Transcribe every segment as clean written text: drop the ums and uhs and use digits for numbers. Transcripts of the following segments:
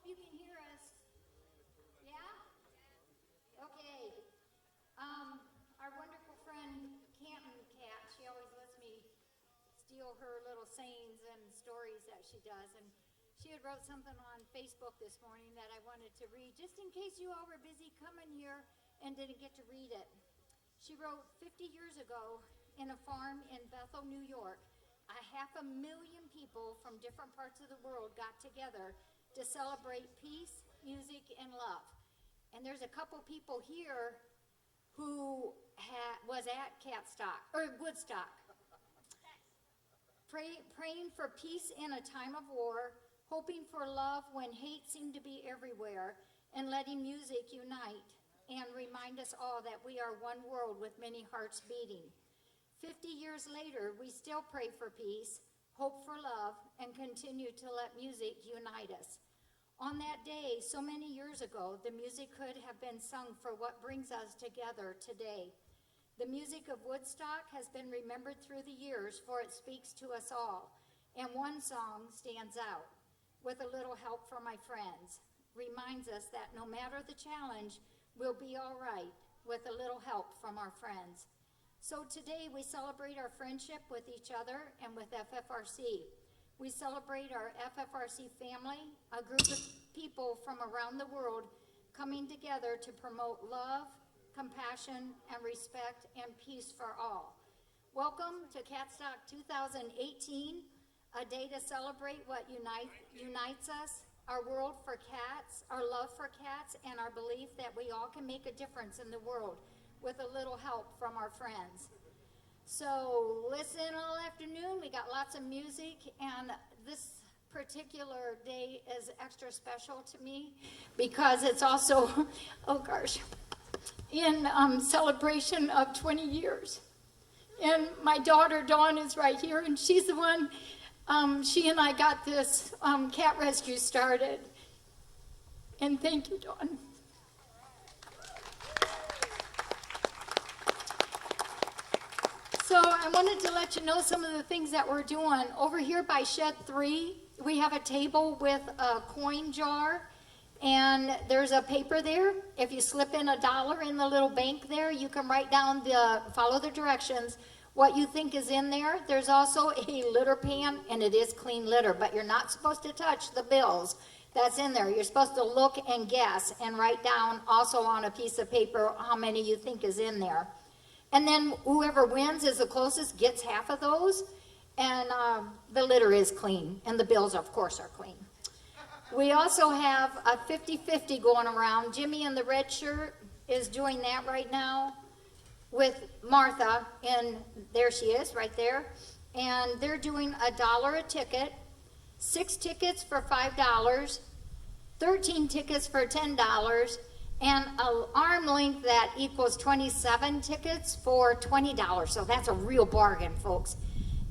hope you can hear us. Yeah? Okay. Our wonderful friend Canton Cat, she always lets me steal her little sayings and stories that she does. And she had wrote something on Facebook this morning that I wanted to read, just in case you all were busy coming here and didn't get to read it. She wrote, 50 years ago, in a farm in Bethel, New York, 500,000 people from different parts of the world got together to celebrate peace, music, and love. And there's a couple people here who was at CATSTOCK, or Woodstock, praying for peace in a time of war, hoping for love when hate seemed to be everywhere, and letting music unite and remind us all that we are one world with many hearts beating. 50 years later, we still pray for peace, hope for love, and continue to let music unite us. On that day, so many years ago, the music could have been sung for what brings us together today. The music of Woodstock has been remembered through the years, for it speaks to us all. And one song stands out, With a Little Help from My Friends, reminds us that no matter the challenge, we'll be all right with a little help from our friends. So today we celebrate our friendship with each other and with FFRC. We celebrate our FFRC family, a group of people from around the world coming together to promote love, compassion, and respect and peace for all. Welcome to CATSTOCK 2018, a day to celebrate what unites us, our world for cats, our love for cats, and our belief that we all can make a difference in the world with a little help from our friends. So listen all afternoon, we got lots of music, and this particular day is extra special to me because it's also, oh gosh, in celebration of 20 years. And my daughter Dawn is right here, and she's the one, she and I got this cat rescue started. And thank you, Dawn. So I wanted to let you know some of the things that we're doing. Over here by Shed 3, we have a table with a coin jar, and there's a paper there. If you slip in $1 in the little bank there, you can write down follow the directions, what you think is in there. There's also a litter pan, and it is clean litter, but you're not supposed to touch the bills that's in there. You're supposed to look and guess and write down also on a piece of paper how many you think is in there. And then whoever wins is the closest gets half of those, and the litter is clean, and the bills, of course, are clean. We also have a 50-50 going around. Jimmy in the red shirt is doing that right now with Martha, and there she is, right there. And they're doing $1 a ticket, 6 tickets for $5, 13 tickets for $10, and an arm length that equals 27 tickets for $20. So that's a real bargain, folks.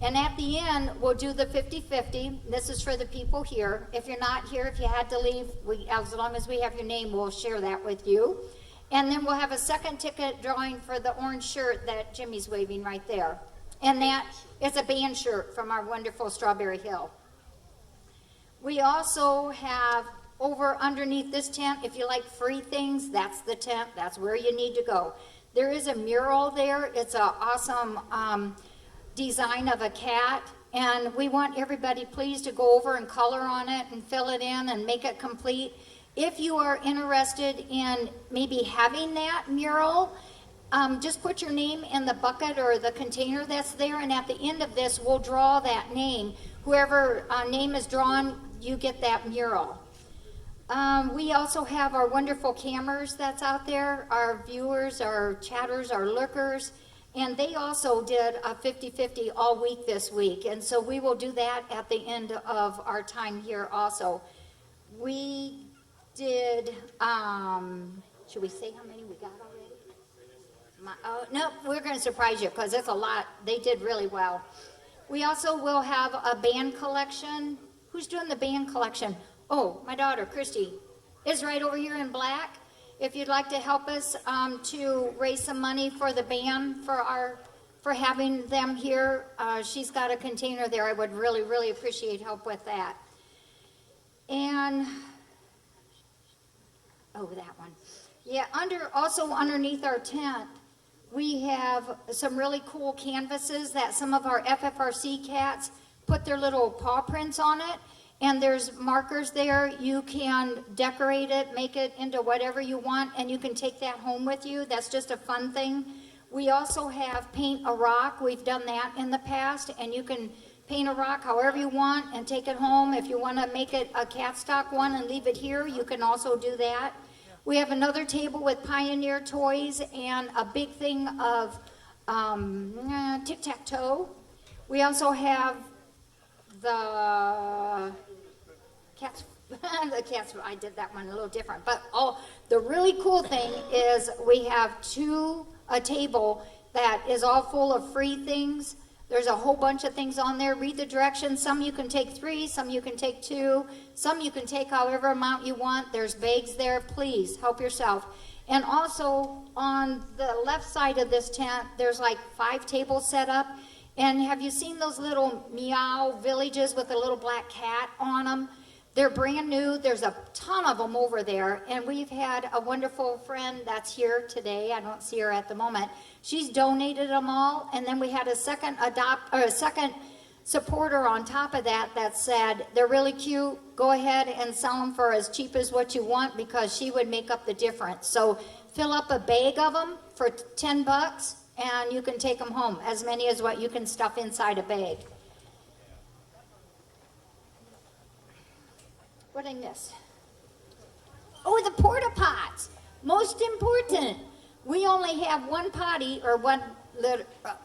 And at the end, we'll do the 50-50. This is for the people here. If you're not here, if you had to leave, as long as we have your name, we'll share that with you. And then we'll have a second ticket drawing for the orange shirt that Jimmy's waving right there. And that is a band shirt from our wonderful Strawberry Hill. We also have over underneath this tent, if you like free things, that's the tent. That's where you need to go. There is a mural there. It's an awesome design of a cat, and we want everybody please to go over and color on it and fill it in and make it complete. If you are interested in maybe having that mural, just put your name in the bucket or the container that's there, and at the end of this, we'll draw that name. Whoever name is drawn, you get that mural. We also have our wonderful cameras that's out there, our viewers, our chatters, our lurkers, and they also did a 50-50 all week this week, and so we will do that at the end of our time here also. We did, should we say how many we got already? No, we're going to surprise you because it's a lot. They did really well. We also will have a band collection. Who's doing the band collection? Oh, my daughter, Christy, is right over here in black. If you'd like to help us to raise some money for the band, for having them here, she's got a container there. I would really, really appreciate help with that. And Oh, that one. Yeah, also underneath our tent, we have some really cool canvases that some of our FFRC cats put their little paw prints on it. And there's markers there. You can decorate it, make it into whatever you want, and you can take that home with you. That's just a fun thing. We also have paint a rock. We've done that in the past, and you can paint a rock however you want and take it home. If you want to make it a CATSTOCK one and leave it here, you can also do that. We have another table with Pioneer toys and a big thing of tic-tac-toe. We also have the cats, I did that one a little different. But the really cool thing is we have a table that is all full of free things. There's a whole bunch of things on there. Read the directions. Some you can take 3, some you can take 2, some you can take however amount you want. There's bags there. Please help yourself. And also on the left side of this tent, there's like 5 tables set up. And have you seen those little meow villages with a little black cat on them? They're brand new. There's a ton of them over there. And we've had a wonderful friend that's here today. I don't see her at the moment. She's donated them all. And then we had a second supporter on top of that said, they're really cute. Go ahead and sell them for as cheap as what you want, because she would make up the difference. So fill up a bag of them for $10 and you can take them home, as many as what you can stuff inside a bag. What did I miss? Oh, the porta pots. Most important. We only have one potty or one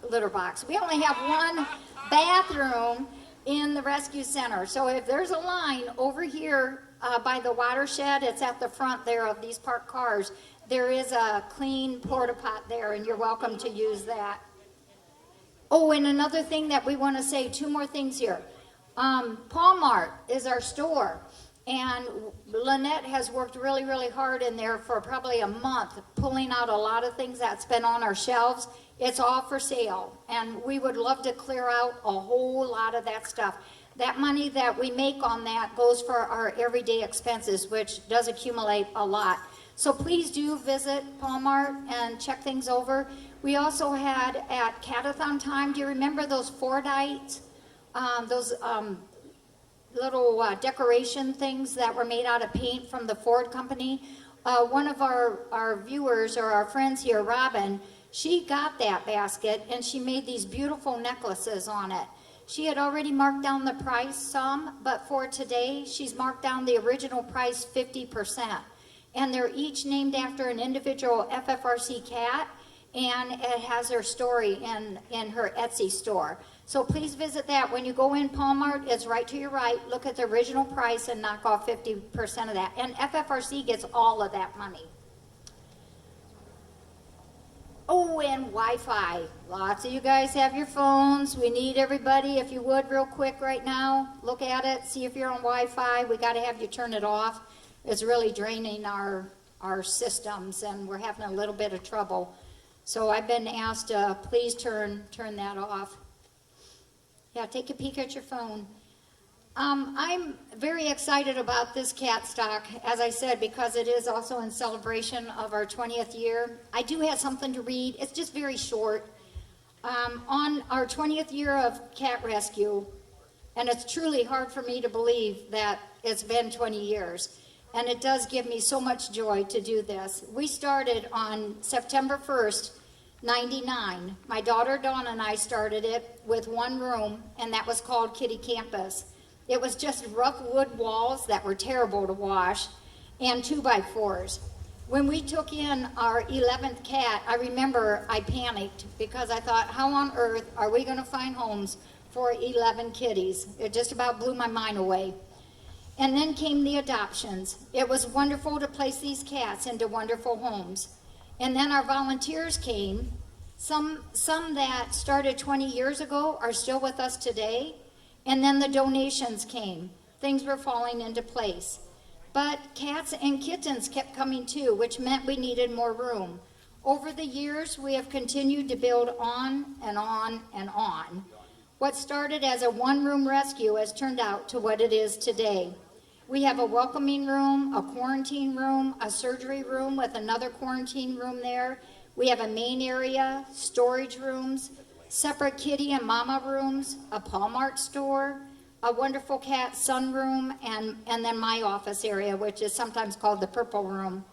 litter box. We only have one bathroom in the rescue center. So if there's a line over here by the watershed, it's at the front there of these parked cars. There is a clean porta pot there, and you're welcome to use that. Oh, and another thing that we want to say, 2 more things here. Paul Mart is our store. And Lynette has worked really, really hard in there for probably a month, pulling out a lot of things that's been on our shelves. It's all for sale, and we would love to clear out a whole lot of that stuff. That money that we make on that goes for our everyday expenses, which does accumulate a lot. So please do visit Paul Mart and check things over. We also had at Catathon time, do you remember those Fordites? Those little decoration things that were made out of paint from the Ford company. One of our viewers or our friends here, Robin, she got that basket and she made these beautiful necklaces on it. She had already marked down the price some, but for today, she's marked down the original price 50%. And they're each named after an individual FFRC cat, and it has her story in her Etsy store. So please visit that. When you go in Paul Mart, it's right to your right. Look at the original price and knock off 50% of that. And FFRC gets all of that money. Oh, and Wi-Fi. Lots of you guys have your phones. We need everybody, if you would, real quick right now. Look at it. See if you're on Wi-Fi. We got to have you turn it off. It's really draining our systems, and we're having a little bit of trouble. So I've been asked to please turn that off. Yeah, take a peek at your phone. I'm very excited about this CATSTOCK, as I said, because it is also in celebration of our 20th year. I do have something to read. It's just very short. On our 20th year of cat rescue, and it's truly hard for me to believe that it's been 20 years, and it does give me so much joy to do this. We started on September 1st, 99. My daughter Dawn and I started it with one room, and that was called Kitty Campus. It was just rough wood walls that were terrible to wash, and 2x4s. When we took in our 11th cat, I remember I panicked because I thought, how on earth are we going to find homes for 11 kitties? It just about blew my mind away. And then came the adoptions. It was wonderful to place these cats into wonderful homes. And then our volunteers came. Some that started 20 years ago are still with us today. And then the donations came. Things were falling into place. But cats and kittens kept coming too, which meant we needed more room. Over the years, we have continued to build on and on and on. What started as a one-room rescue has turned out to what it is today. We have a welcoming room, a quarantine room, a surgery room with another quarantine room there. We have a main area, storage rooms, separate kitty and mama rooms, a Paul Mart store, a wonderful cat sunroom, and then my office area, which is sometimes called the purple room.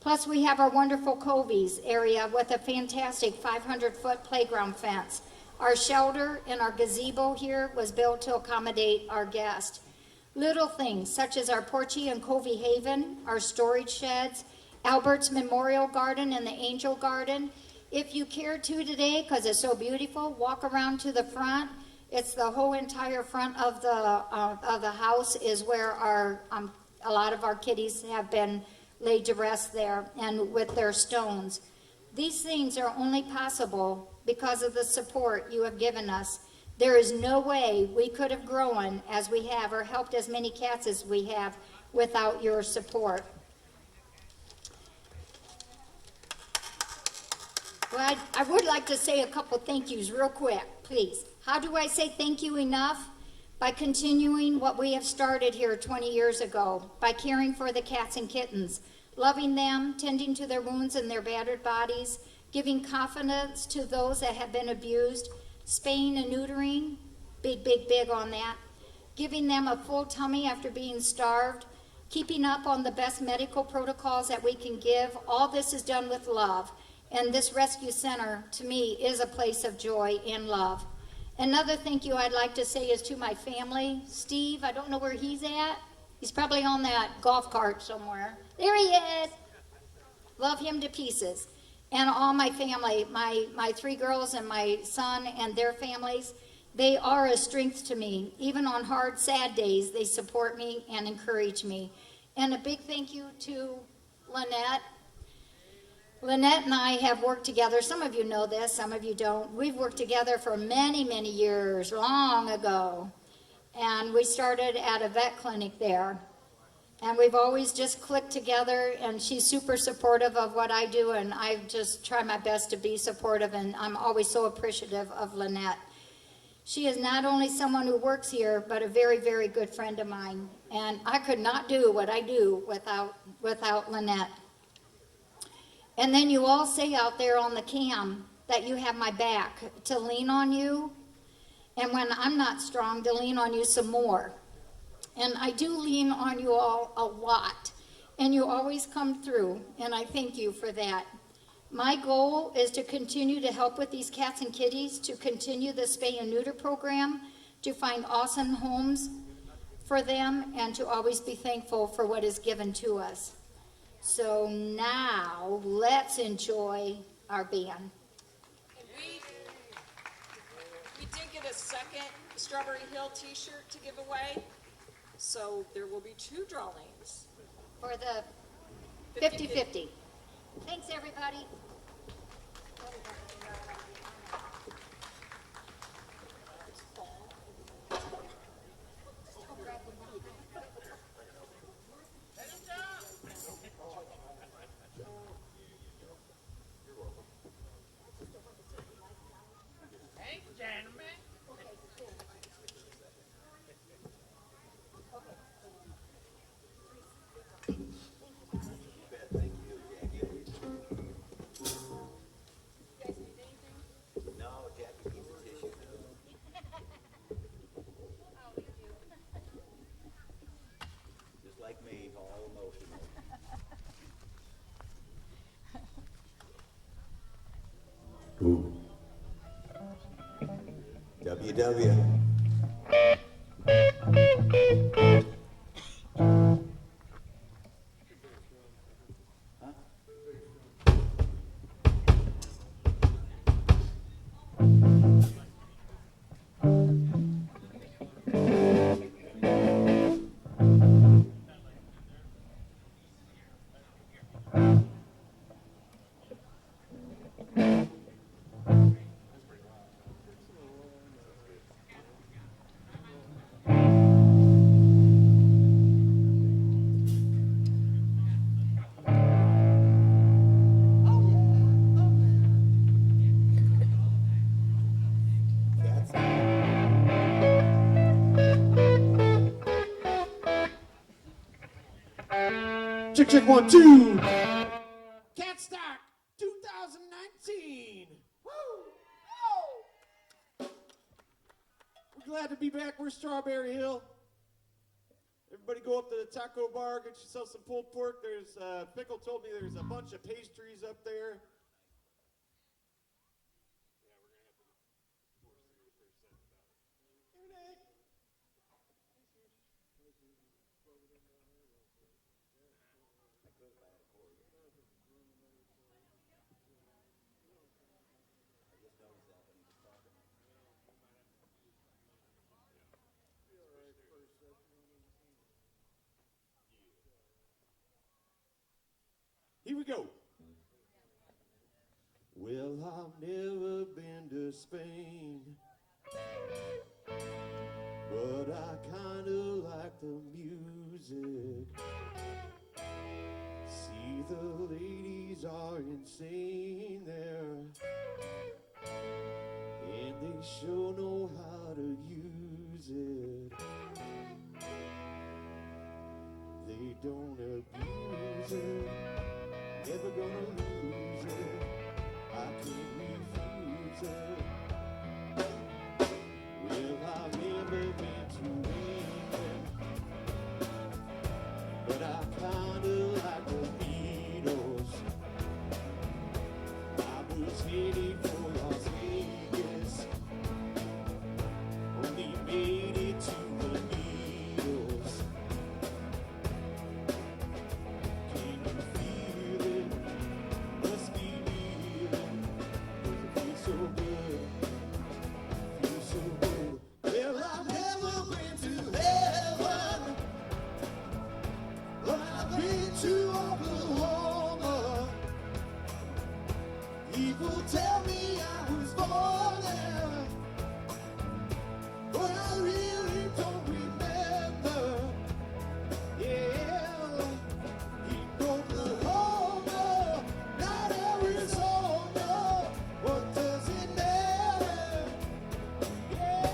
Plus we have our wonderful Covies area with a fantastic 500-foot playground fence. Our shelter and our gazebo here was built to accommodate our guests. Little things such as our Porchy and Covey Haven, our storage sheds, Albert's Memorial Garden and the Angel Garden. If you care to today, because it's so beautiful, walk around to the front. It's the whole entire front of the house is where our a lot of our kitties have been laid to rest there, and with their stones. These things are only possible because of the support you have given us. There is no way we could have grown as we have or helped as many cats as we have without your support. Well, I would like to say a couple thank yous real quick, please. How do I say thank you enough? By continuing what we have started here 20 years ago, by caring for the cats and kittens, loving them, tending to their wounds and their battered bodies, giving confidence to those that have been abused, spaying and neutering, big, big, big on that, giving them a full tummy after being starved, keeping up on the best medical protocols that we can give. All this is done with love, and this rescue center, to me, is a place of joy and love. Another thank you I'd like to say is to my family. Steve, I don't know where he's at. He's probably on that golf cart somewhere. There he is. Love him to pieces. And all my family, my 3 girls and my son and their families, they are a strength to me. Even on hard, sad days, they support me and encourage me. And a big thank you to Lynette. Lynette and I have worked together. Some of you know this, some of you don't. We've worked together for many, many years, long ago. And we started at a vet clinic there. And we've always just clicked together, and she's super supportive of what I do, and I just try my best to be supportive, and I'm always so appreciative of Lynette. She is not only someone who works here, but a very, very good friend of mine, and I could not do what I do without Lynette. And then you all say out there on the cam that you have my back, to lean on you, and when I'm not strong, to lean on you some more. And I do lean on you all a lot, and you always come through, and I thank you for that. My goal is to continue to help with these cats and kitties, to continue the spay and neuter program, to find awesome homes for them, and to always be thankful for what is given to us. So now, let's enjoy our band. We did get a second Strawberry Hill t-shirt to give away. So there will be 2 drawings. For the 50-50. Thanks, everybody. WW. Check, check, 1, 2. CATSTOCK 2019. Woo! Oh! We're glad to be back. We're Strawberry Hill. Everybody go up to the taco bar, get yourself some pulled pork. There's, Pickle told me there's a bunch of pastries up there. Here we go. Well, I've never been to Spain, but I kinda like the music. See, the ladies are insane there, and they sure know how to use it. They don't abuse it, never gonna lose it. I can't refuse it. Well, I've never been to England, but I kinda like the Beatles. I was headed for Las Vegas, only made it to the Needles. Can you feel it? Must be real, 'cause it feels so good, feels so good. Well, I've never been to heaven, but I've been to Oklahoma. People tell me I was born there, but I really don't remember. Yeah, in Oklahoma, not Arizona. What does it matter? Yeah.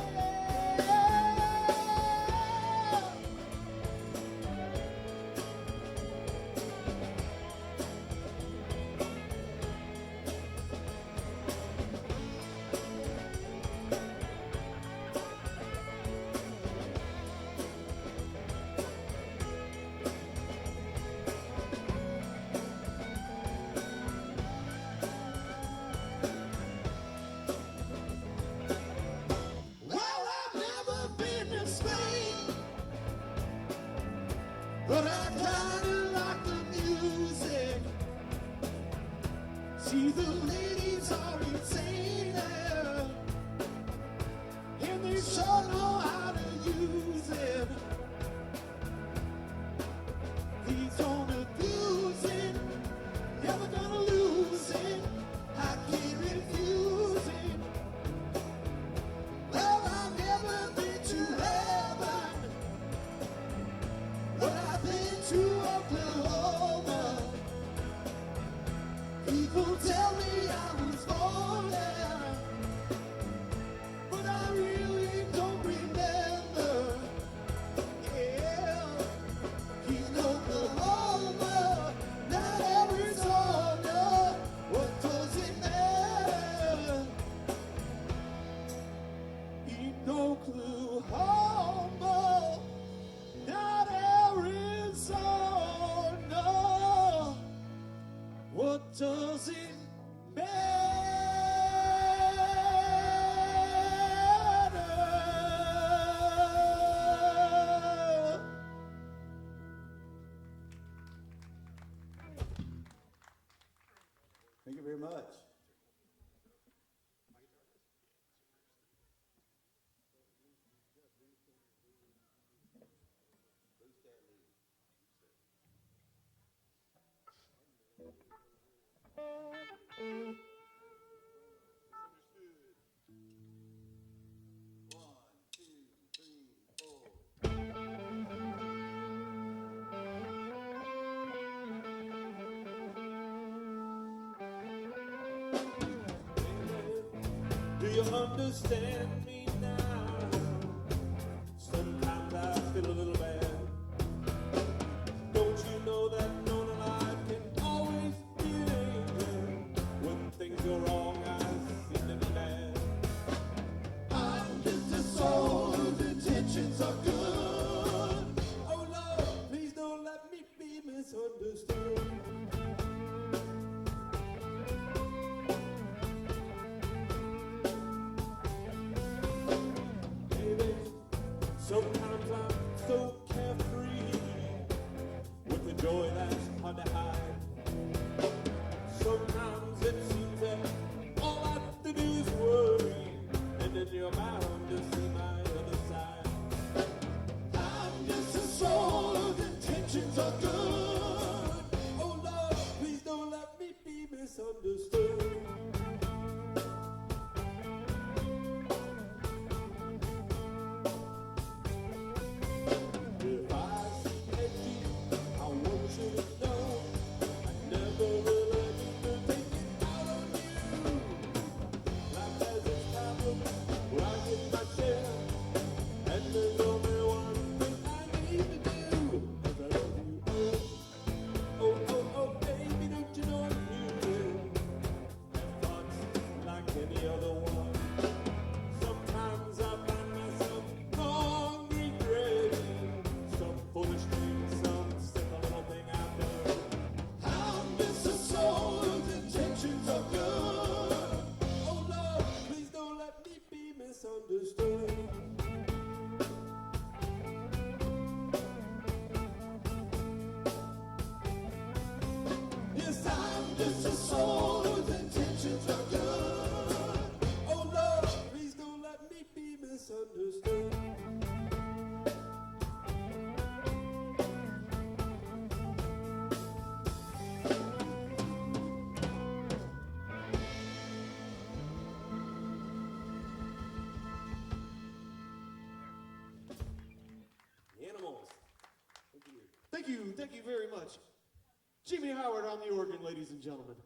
Well, I've never been to Spain, but I kinda like the music. See, the ladies are insane there, and they sure know how to use it. Please don't abuse it, never gonna lose it. I can't refuse it. Well, I've never been to heaven, but I've been to Oklahoma. People tell me I was born there, but I really don't remember. Yeah, in Oklahoma, not Arizona. What does it matter? In Oklahoma, not Arizona. What does it matter? Thank you very much. Do you understand me now? Sometimes I feel a little bad. Don't you know that no Thank you very much. Jimmy Howard on the organ, ladies and gentlemen.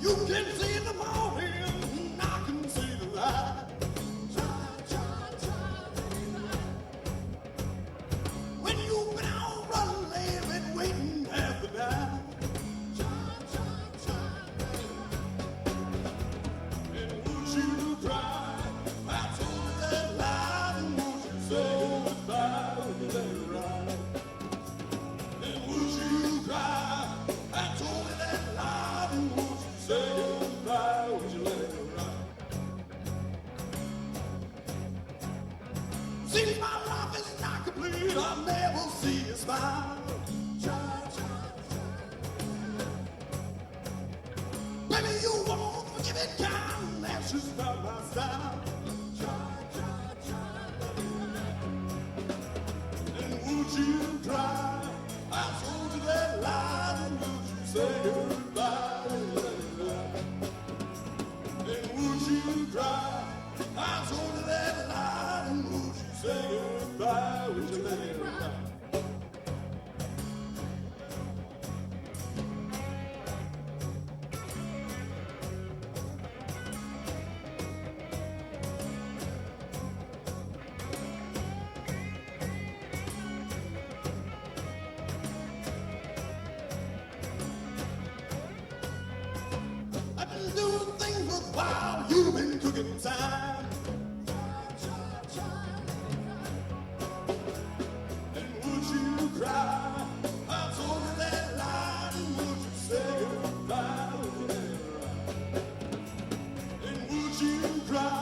You can see the morning, I can see the light. When you've been out running and waiting half the night. And would you cry? I told you that lie, and would you say goodbye? Would you let it ride? And would you cry? I told you that lie, and would you say goodbye? Would you let it ride? See, my life is not complete. I'll never see you smile. Baby, you won't forgive it, kind. That's just not my style. And would you cry? I told you that lie. And would you say goodbye? And would you cry? I told you that lie. And would you say goodbye? Would you let it ride? I've been doing things worthwhile. You've been cooking time. And would you cry? I told you that lie. And would you say goodbye? Would you let it ride? And would you cry?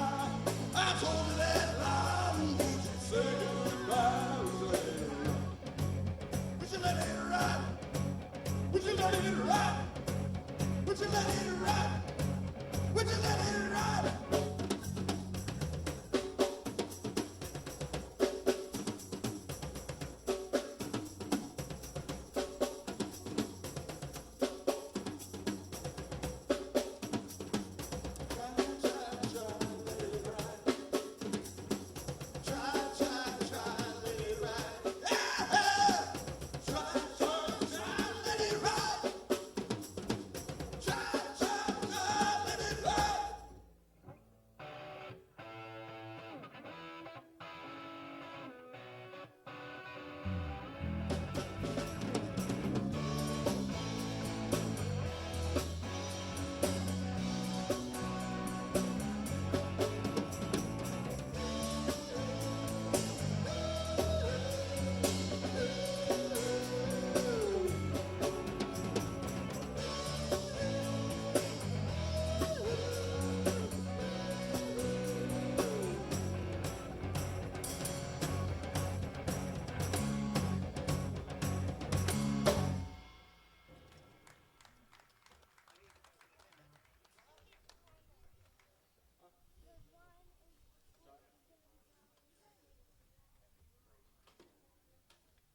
I told you that lie. And would you say goodbye? Would you let it ride? Would you let it ride? Would you let it ride? Would you let it ride? Would you let it ride?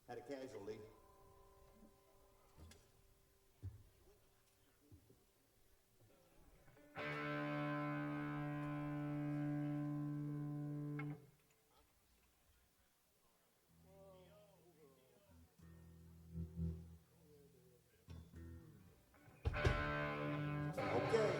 Had a casualty. Okay.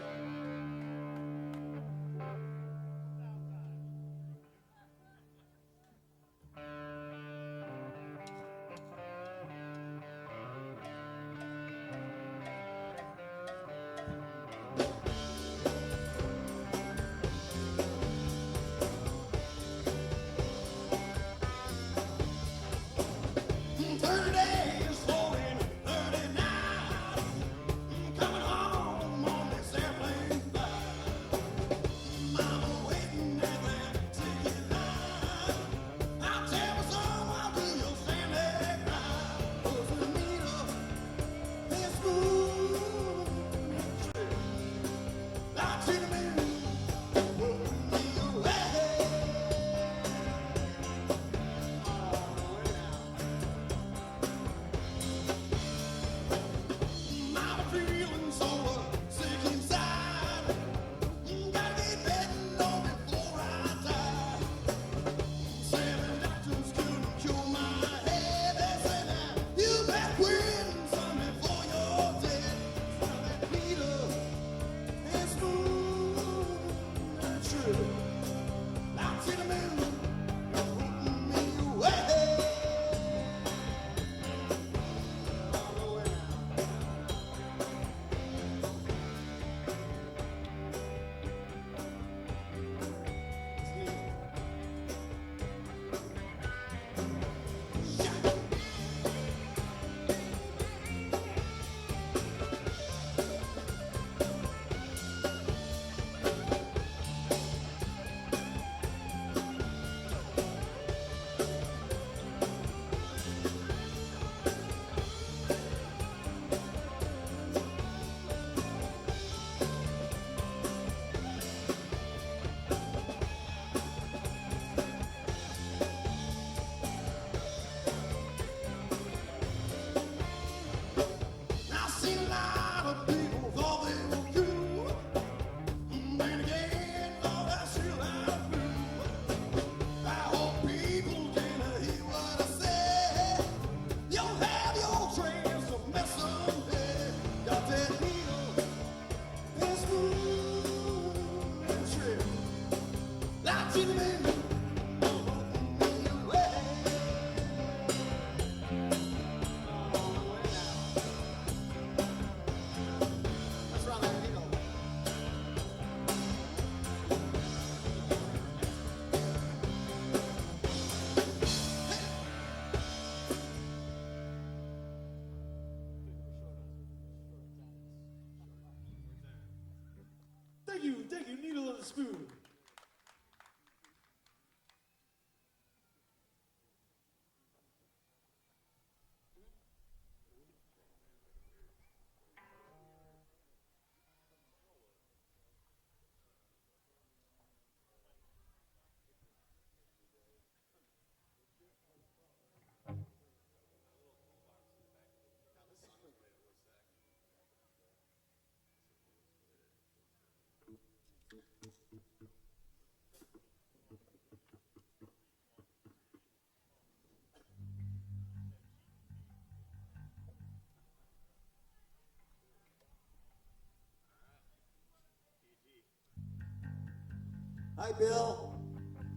Hi, Bill.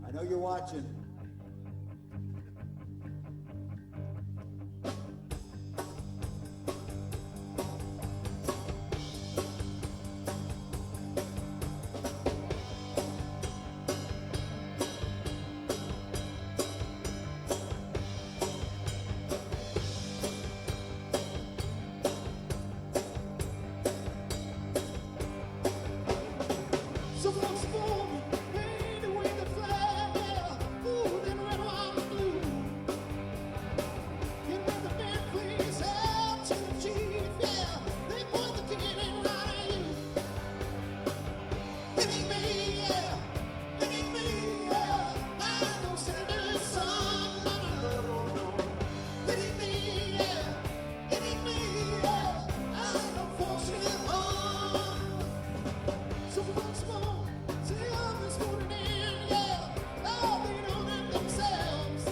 I know you're watching. Someone's for me, paint away the flag, yeah. Ooh, then red, white, and blue. And when the band plays out to the chief, yeah, they point the cannon right at you. It ain't me, yeah. It ain't me, yeah. I know Senator's son, no, no, no, no, no. It ain't me, yeah. It ain't me, yeah. I know fortunate one. Someone's more, say I'm just voting in, yeah. Oh, they don't have themselves.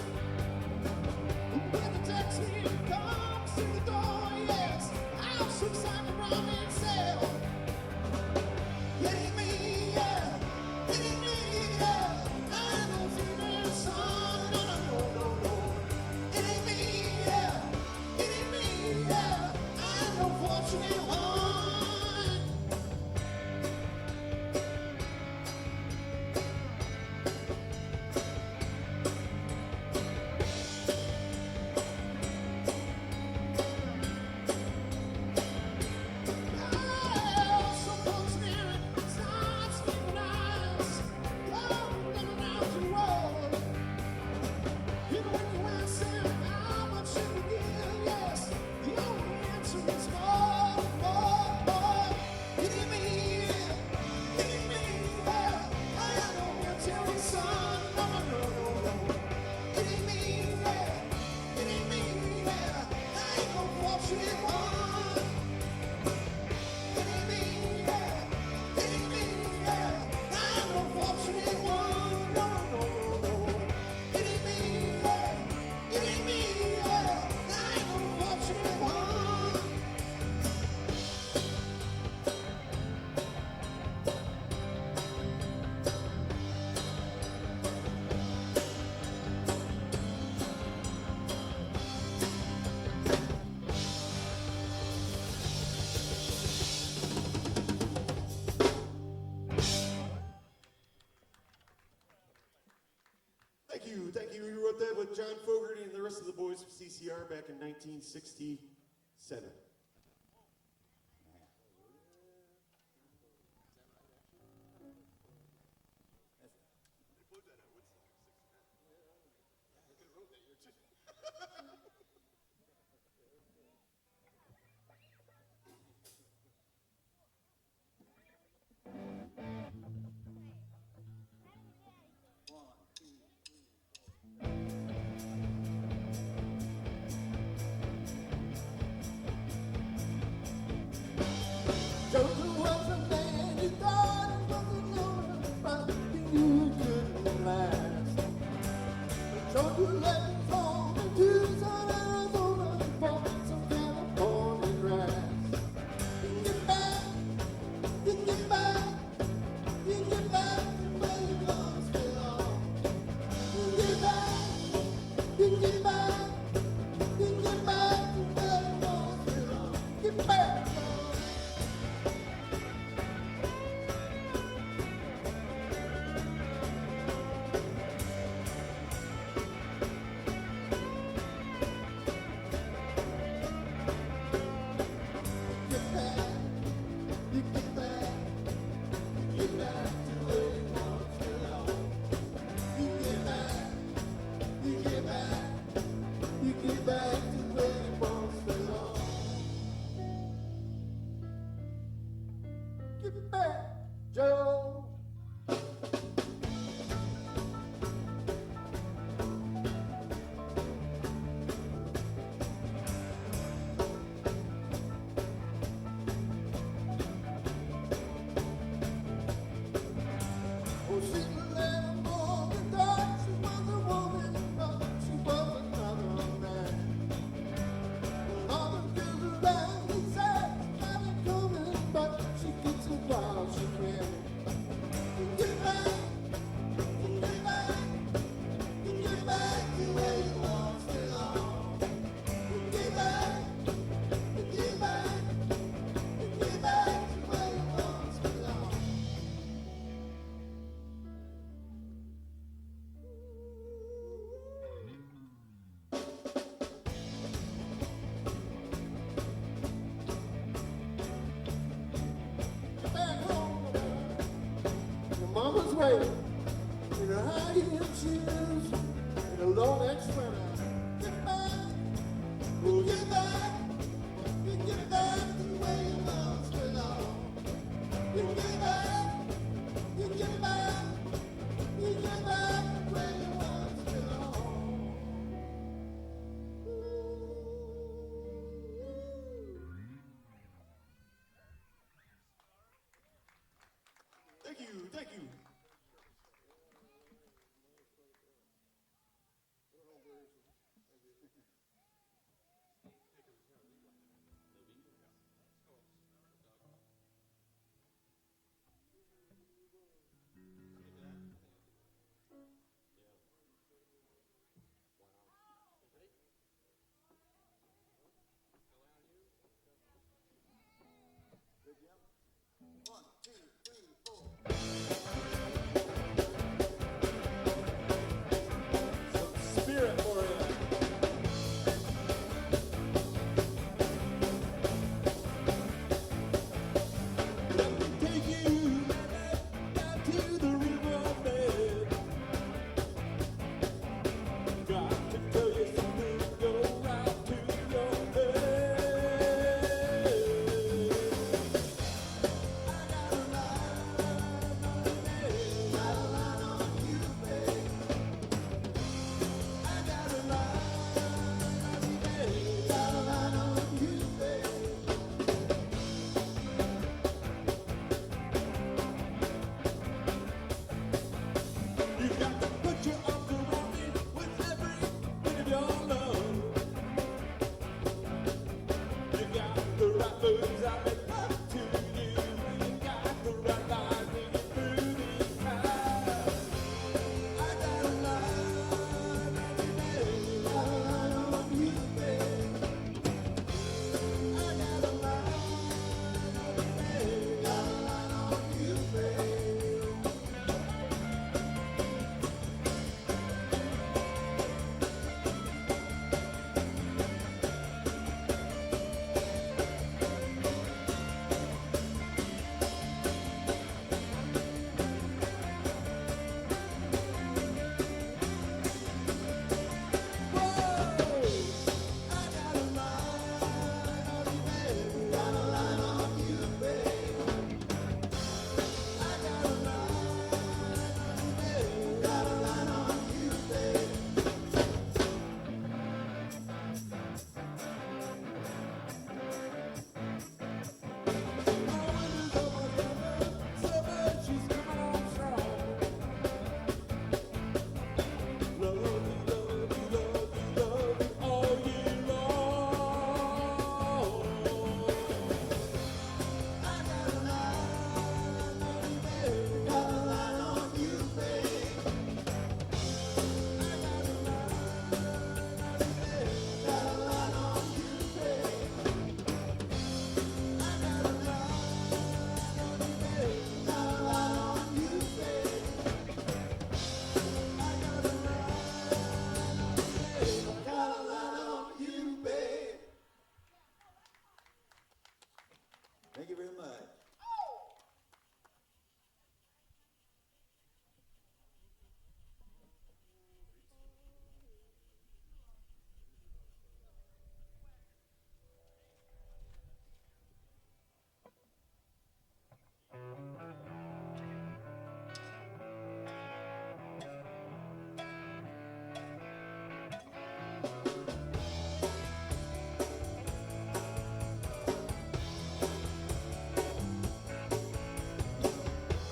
When the tax man comes to the door, yes, I'll swing sign around and sell. It ain't me, yeah. It ain't me, yeah. I know female son, no, no, no, no, no. It ain't me, yeah. It ain't me, yeah. I know fortunate one. Someone's near it, starts giving eyes. Oh, living out the road. And when you ask them how much should we give, yes, the only answer is more, more, more. It ain't me, yeah. It ain't me, yeah. I know military son, no, no, no, no, no. It ain't me, yeah. It ain't me, yeah. I ain't no fortunate one. It ain't me, yeah. It ain't me, yeah. I'm no fortunate one. No, no, no, no. It ain't me, yeah. It ain't me, yeah. I'm no fortunate one. Thank you, thank you. We wrote that with John Fogerty and the rest of the boys from CCR back in 1967. Joker was a man you thought it wasn't over, but you couldn't last. Joker left his home in Tucson, Arizona, for some California grass. You get back, you get back, you get back to where you once belonged. You get back, you get back, you get back to where you once belonged. Get back.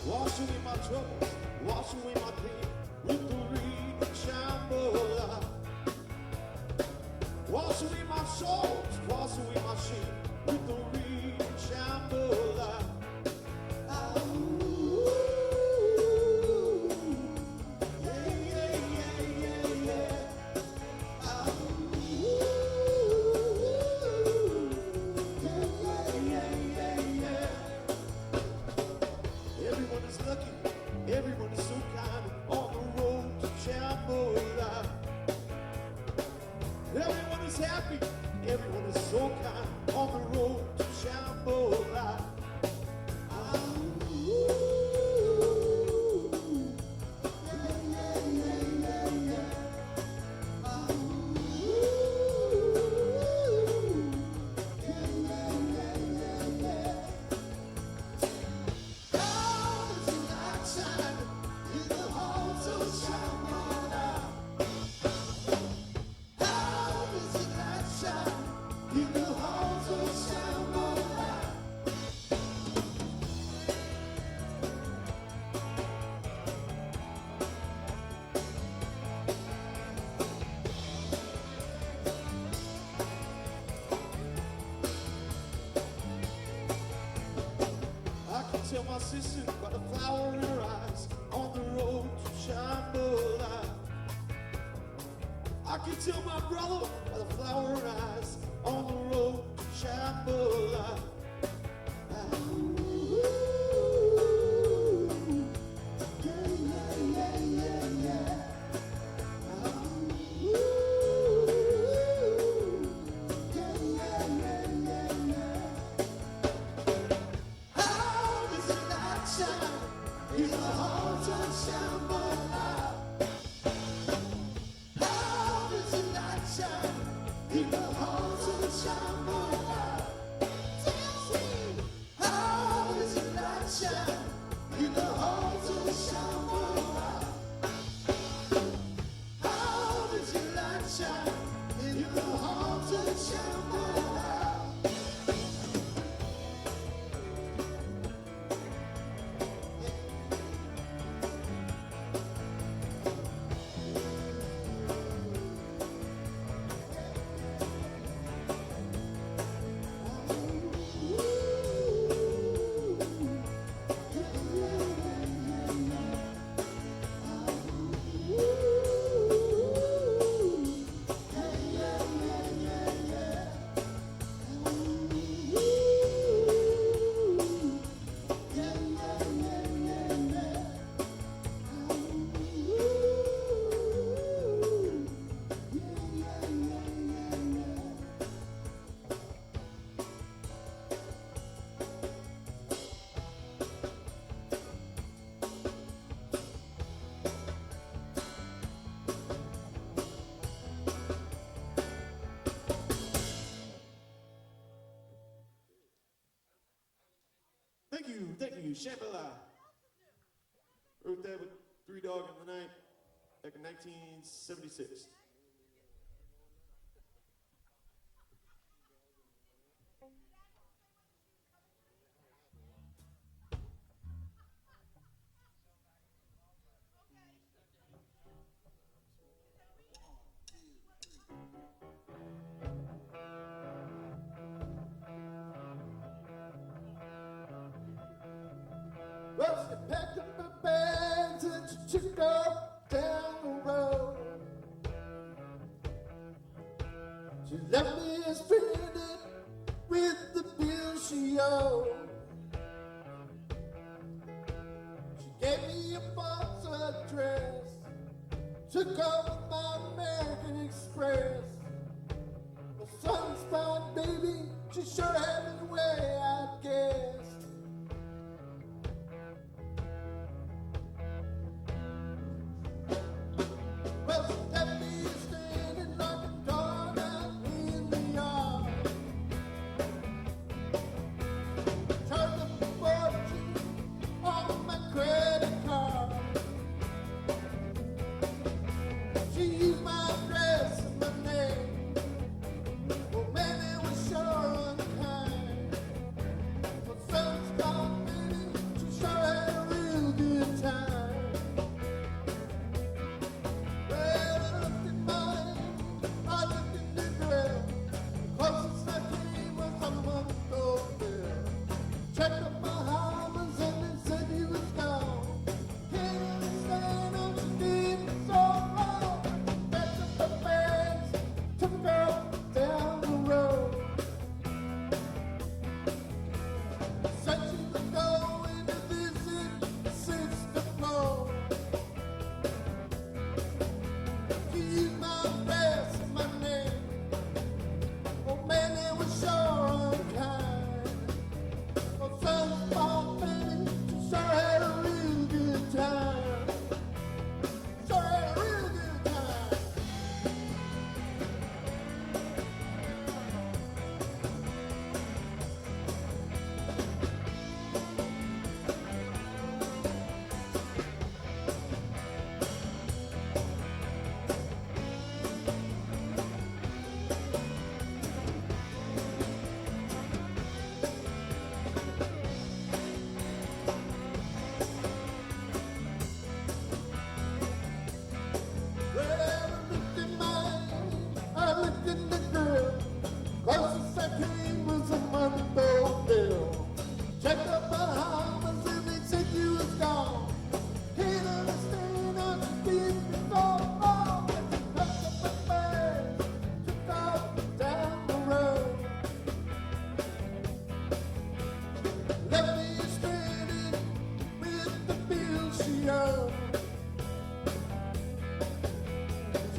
Wash away my troubles, wash away my pain with the reed of Shambhala. Wash away my sorrows, wash away my shame with the reed of Shambhala. Everyone is lucky, everyone is so kind on the road to Shambhala. Everyone is happy, everyone is so kind on the road to Shambhala. Tell my sister by the flower in her eyes on the road to Shambhala. I can tell my brother by the flower in her eyes on the road to Shambhala. Thank you, Shambhala. Wrote that with Three Dog in the Night back in 1976. Well, she packed up her bags and she took off down the road. She left me stranded with the bill she owed. She gave me a false address, took off my American Express. My son's fine, baby, she sure had it the way I guessed. Well, she left me standing like a dog out in the yard. Charged up a fortune on my credit card. She used my address and my name.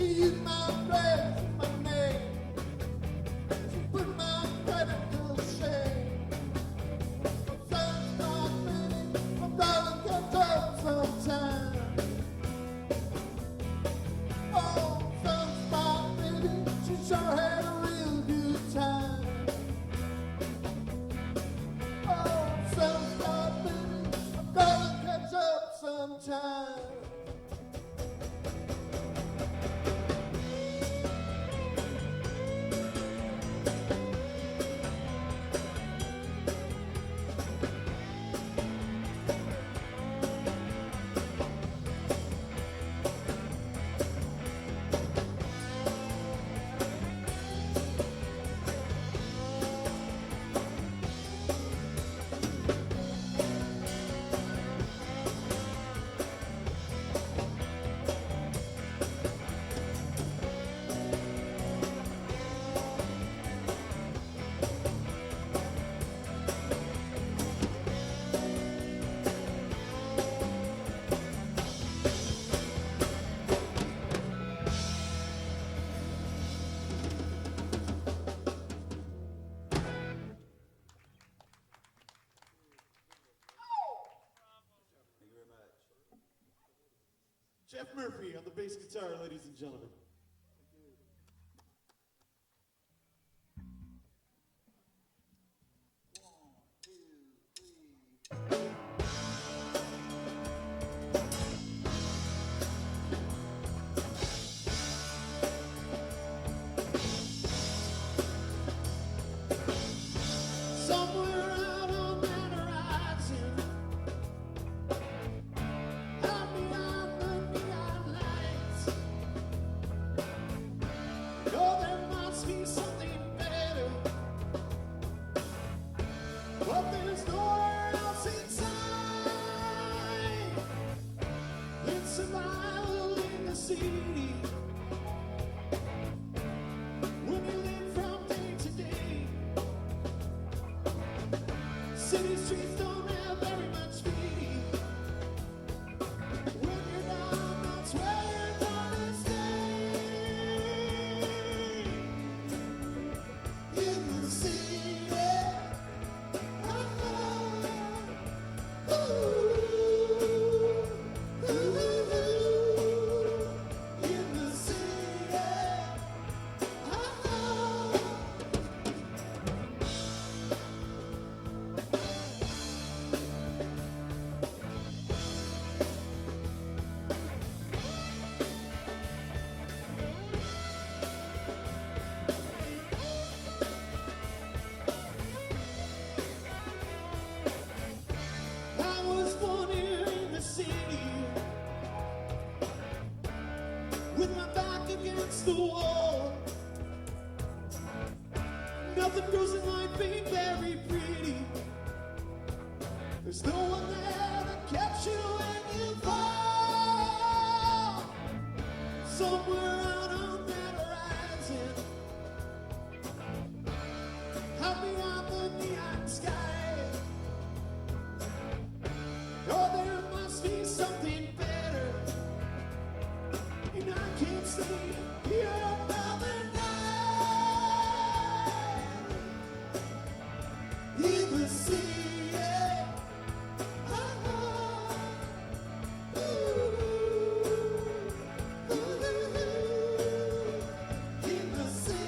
use my dress, my name. She put my credit to shame. Sun's not raining, my darling catch up sometime. Oh, sun's not raining, she sure had a real good time. Oh, sun's not raining, my darling catch up sometime. Jeff Murphy on the bass guitar, ladies and gentlemen. Somewhere out on that horizon, out beyond the neon lights. Oh, there must be something better, but there's nowhere else inside. It's survival in the city. When you live from day to day, city streets don't have very much beauty. When you're down, that's where you're gonna stay. In the city, ooh, in the city, I was born here in the city, with my back against the wall. Nothing goes in life ain't very pretty. There's no one there to catch you when you fall. Somewhere out on that horizon, out beyond the neon sky. Oh, there must be something better, and I can't stay here another night. In the city, in the city,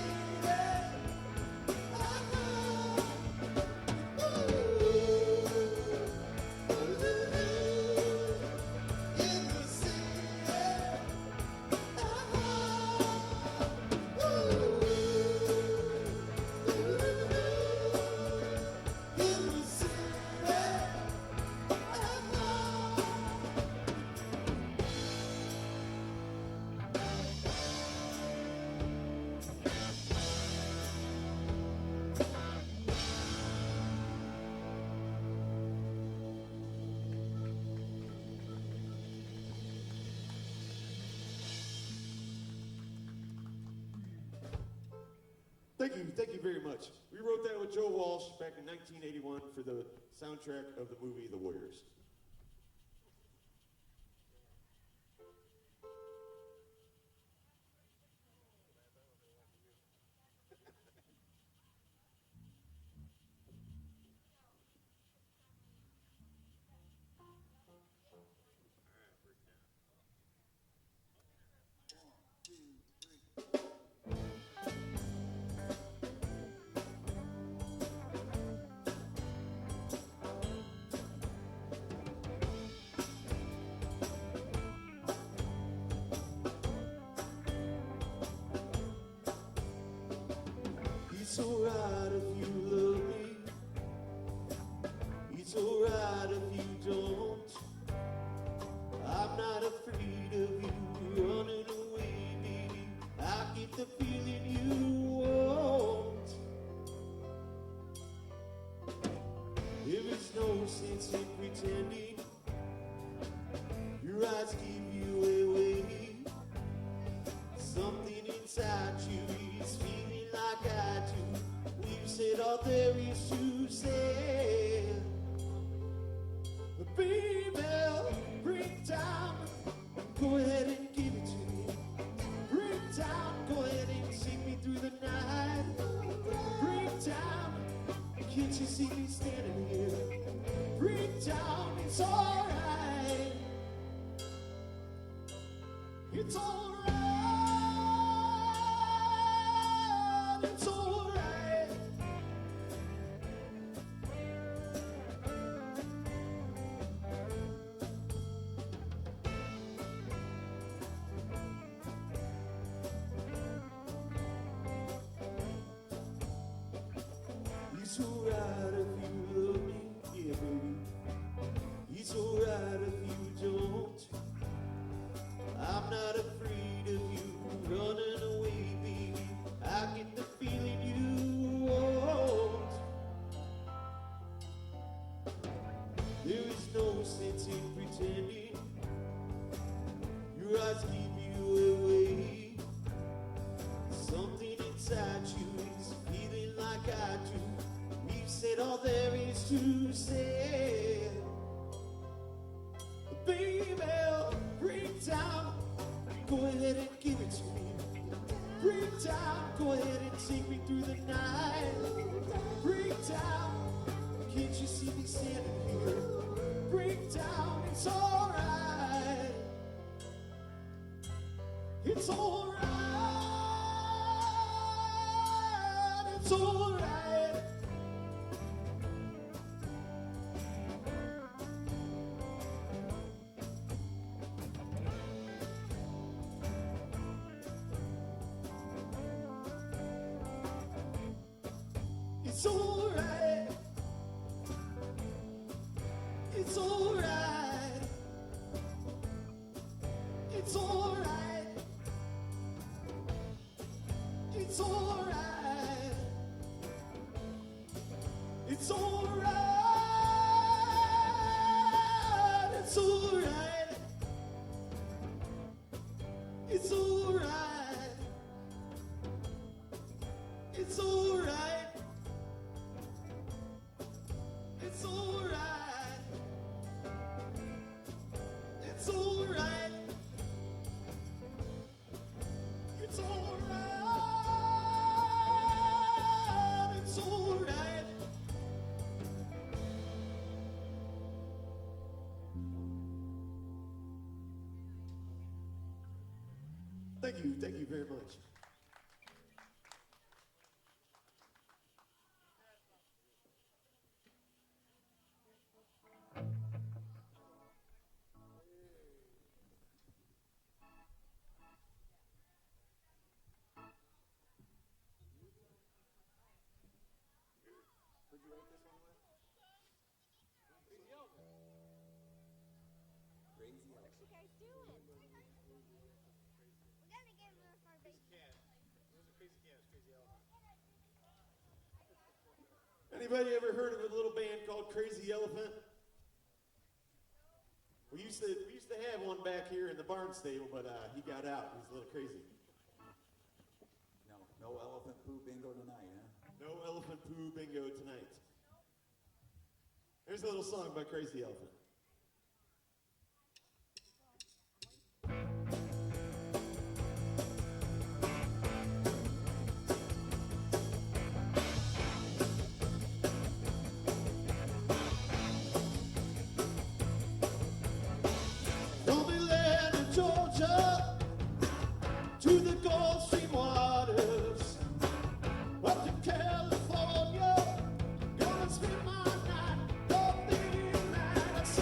in the Thank you very much. We wrote that with Joe Walsh back in 1981 for the soundtrack of the movie The Warriors. It's alright if you love me. It's alright if you don't. I'm not afraid of you running away, baby. I get the feeling you won't. There is no sense in pretending. Your eyes give you away. Something inside you is feeling like I do. We've said all there is to say. But baby, bring down, go ahead and give it to me. Bring down, go ahead and take me through the night. Bring down, can't you see me standing here? Bring down, it's alright. It's alright. It's alright. It's alright if you love me, yeah, baby. It's alright if you don't. I'm not afraid of you running away, baby. I get the feeling you won't. There is no sense in pretending. Your eyes give you away. Something inside you is feeling like I do. We've said all there is to say. Baby, bring down, go ahead and give it to me. Bring down, go ahead and take me through the night. Bring down, can't you see me standing here? Bring down, it's alright. It's alright. It's alright. It's alright. It's alright. It's alright. It's alright. It's alright. It's alright. It's alright. It's alright. It's alright. It's alright. It's alright. It's alright. Thank you very much. Anybody ever heard of a little band called Crazy Elephant? We used to have one back here in the barn stable, but he got out. He was a little crazy. No elephant poo bingo tonight, huh? No elephant poo bingo tonight. Here's a little song by Crazy Elephant. From Atlanta, Georgia, to the Gulf Stream waters, up to California, gonna spend my night up in Madison.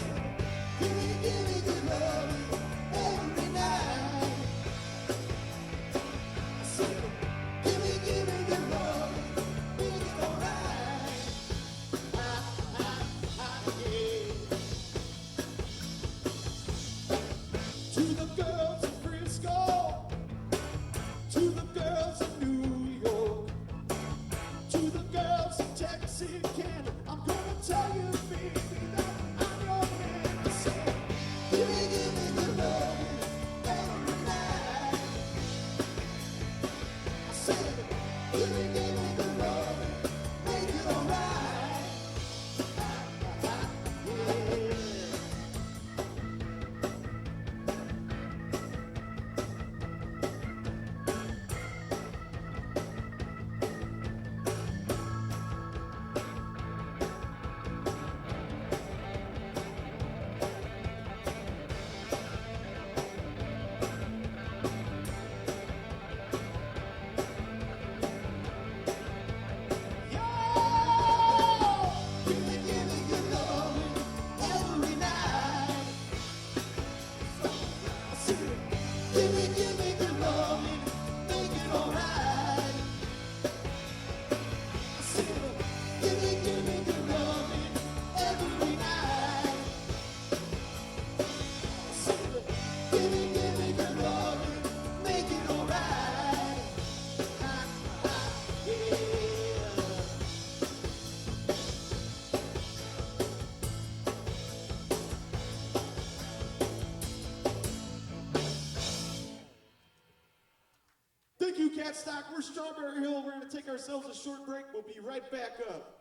Thank you, CATSTOCK. We're Strawberry Hill. We're going to take ourselves a short break. We'll be right back up.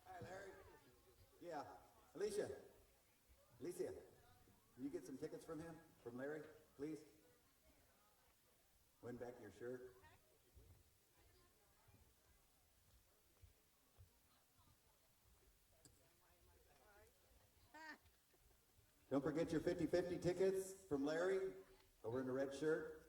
Hi, Larry. Yeah, Alicia. Alicia, will you get some tickets from him, from Larry, please? Win back your shirt. Don't forget your 50-50 tickets from Larry over in the red shirt.